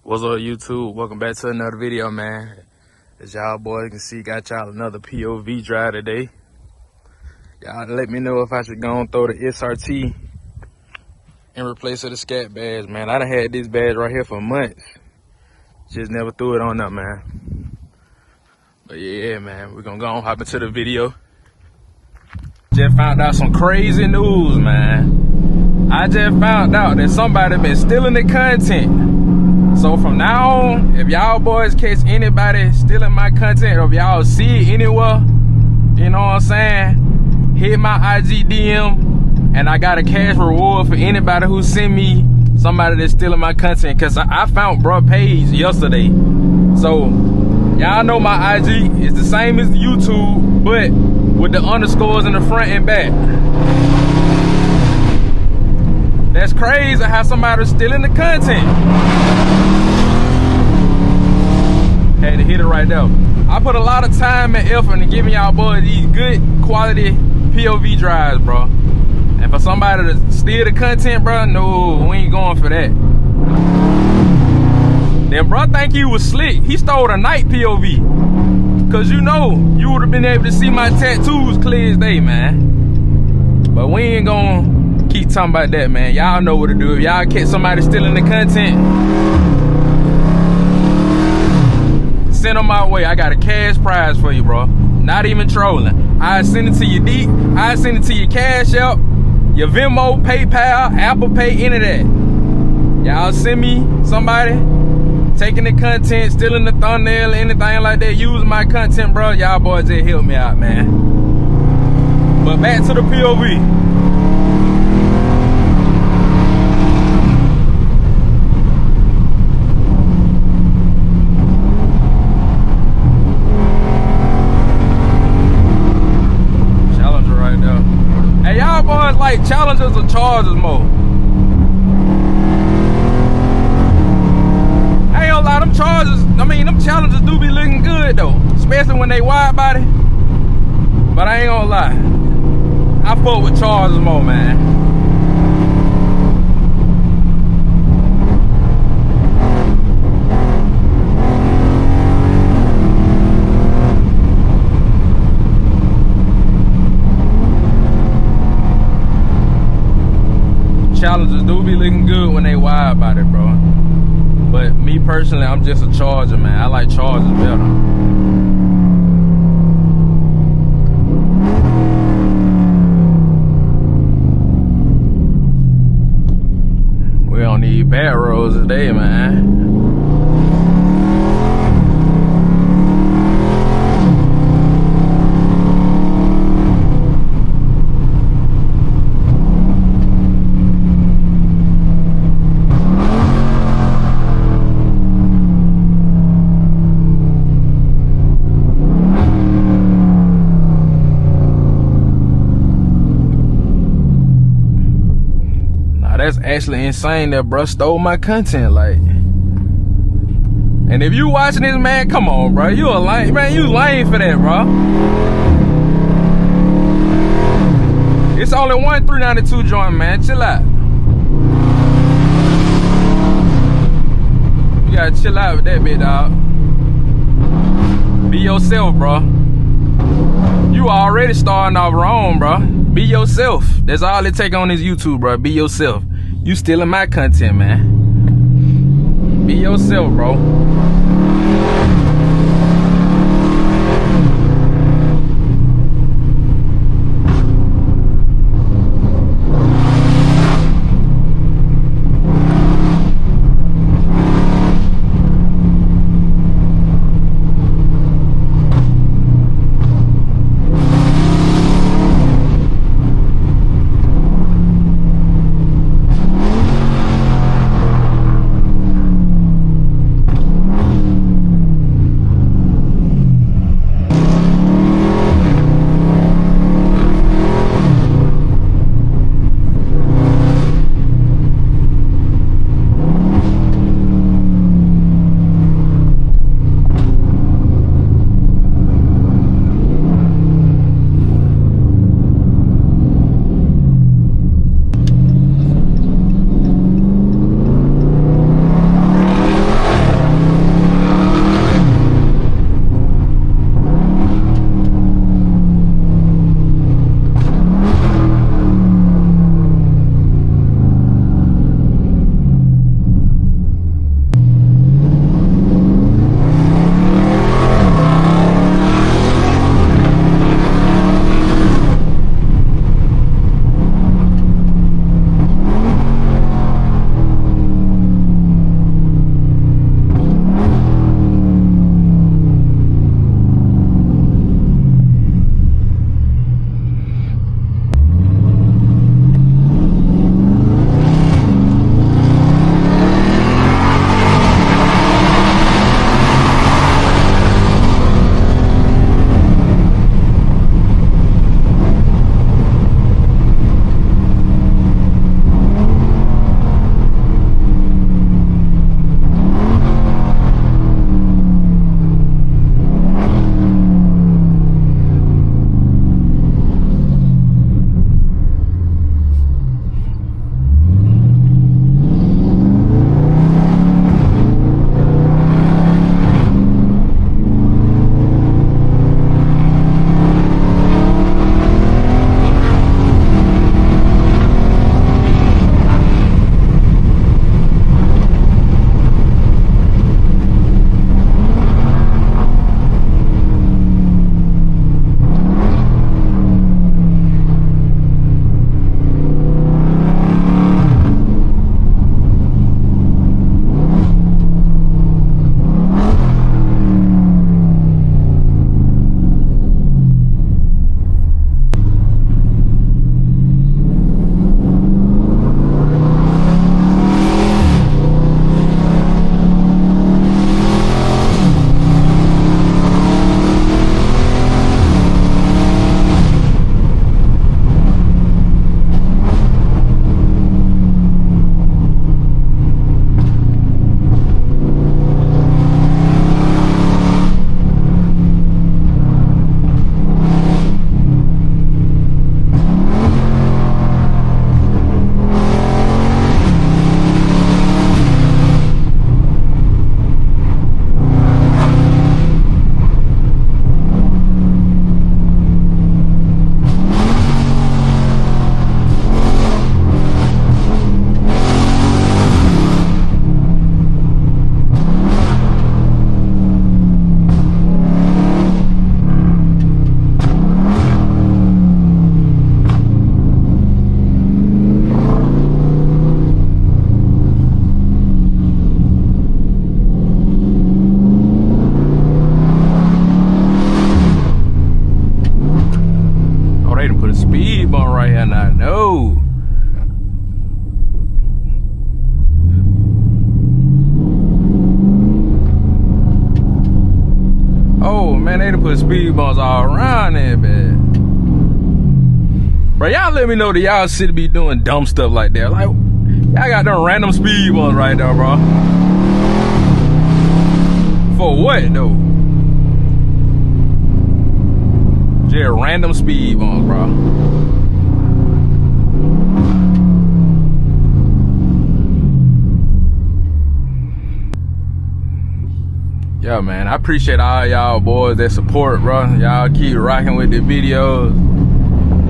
What's up, YouTube? Welcome back to another video, man. As y'all boys can see, got y'all another POV drive today. Y'all let me know if I should go and throw the SRT in replace of the Scat badge, man. I done had this badge right here for months. Just never threw it on up, man. But yeah, man, we're gonna go and hop into the video. Just found out some crazy news, man. I just found out that somebody been stealing the content. So from now on, if y'all boys catch anybody stealing my content, or if y'all see it anywhere, you know what I'm saying, hit my IG DM, and I got a cash reward for anybody who send me somebody that's stealing my content. Cause I found bruh page yesterday. So y'all know my IG is the same as YouTube, but with the underscores in the front and back. That's crazy how somebody's stealing the content. Had to hit it right there. I put a lot of time and effort into giving y'all boys these good quality POV drives, bro. And for somebody to steal the content, bro, no, we ain't going for that. Then bro think he was slick. He stole a night POV. Cause you know, you would have been able to see my tattoos clear as day, man. But we ain't gonna keep talking about that, man. Y'all know what to do. If y'all catch somebody stealing the content, send them my way. I got a cash prize for you, bro. Not even trolling. I send it to your D. I send it to your Cash App, your Venmo, PayPal, Apple Pay, any of that. Y'all send me somebody taking the content, stealing the thumbnail, anything like that, using my content, bro. Y'all boys just help me out, man. But back to the POV. Like challenges or charges more. I ain't gonna lie, them charges, them challenges do be looking good though, especially when they wide body. But I ain't gonna lie, I fuck with charges more, man. Challenges do be looking good when they wide about it, bro. But me personally, I'm just a charger, man. I like chargers better. We don't need bad roads today, man. That's actually insane that bro stole my content, like. And if you watching this, man, come on, bro. You a lame, man. You lame for that, bro. It's only one 392 joint, man. Chill out. You gotta chill out with that bit, dog. Be yourself, bro. You already starting off wrong, bro. Be yourself. That's all it take on this YouTube, bro. Be yourself. You stealing my content, man. Be yourself, bro. put speed bumps all around there, man. Bro, y'all let me know that y'all should be doing dumb stuff like that. Like, y'all got them random speed bumps right there, bro. For what, though? Just random speed bumps, bro. Yeah, man, I appreciate all y'all boys that support, bro. Y'all keep rocking with the videos.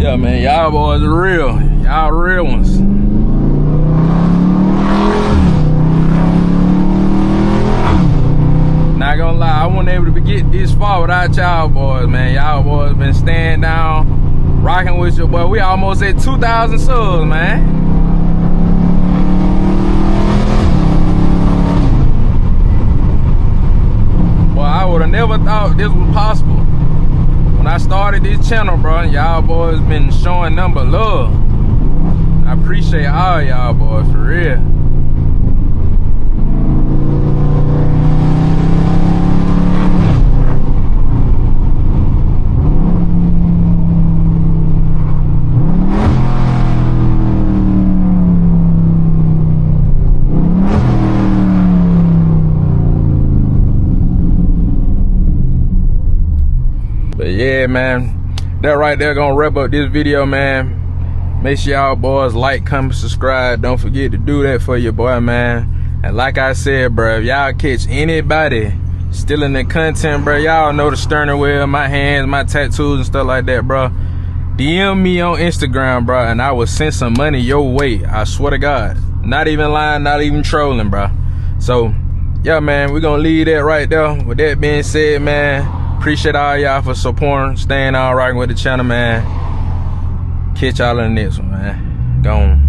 Yeah, man, y'all boys are real. Y'all real ones. Not gonna lie, I wasn't able to get this far without y'all boys, man. Y'all boys been staying down, rocking with your boy. We almost at 2,000 subs, man. Well, I would have never thought this was possible. When I started this channel, bro, y'all boys been showing nothing but love. I appreciate all y'all boys, for real. But yeah, man, that right there gonna wrap up this video, man. Make sure y'all boys like, comment, subscribe. Don't forget to do that for your boy, man. And like I said, bro, if y'all catch anybody stealing the content, bro, y'all know the steering wheel, my hands, my tattoos and stuff like that, bro. DM me on Instagram, bro, and I will send some money your way. I swear to God. Not even lying, not even trolling, bro. So, yeah, man, we're gonna leave that right there. With that being said, man, appreciate all y'all for supporting, staying all right with the channel, man. Catch y'all in the next one, man. Gone.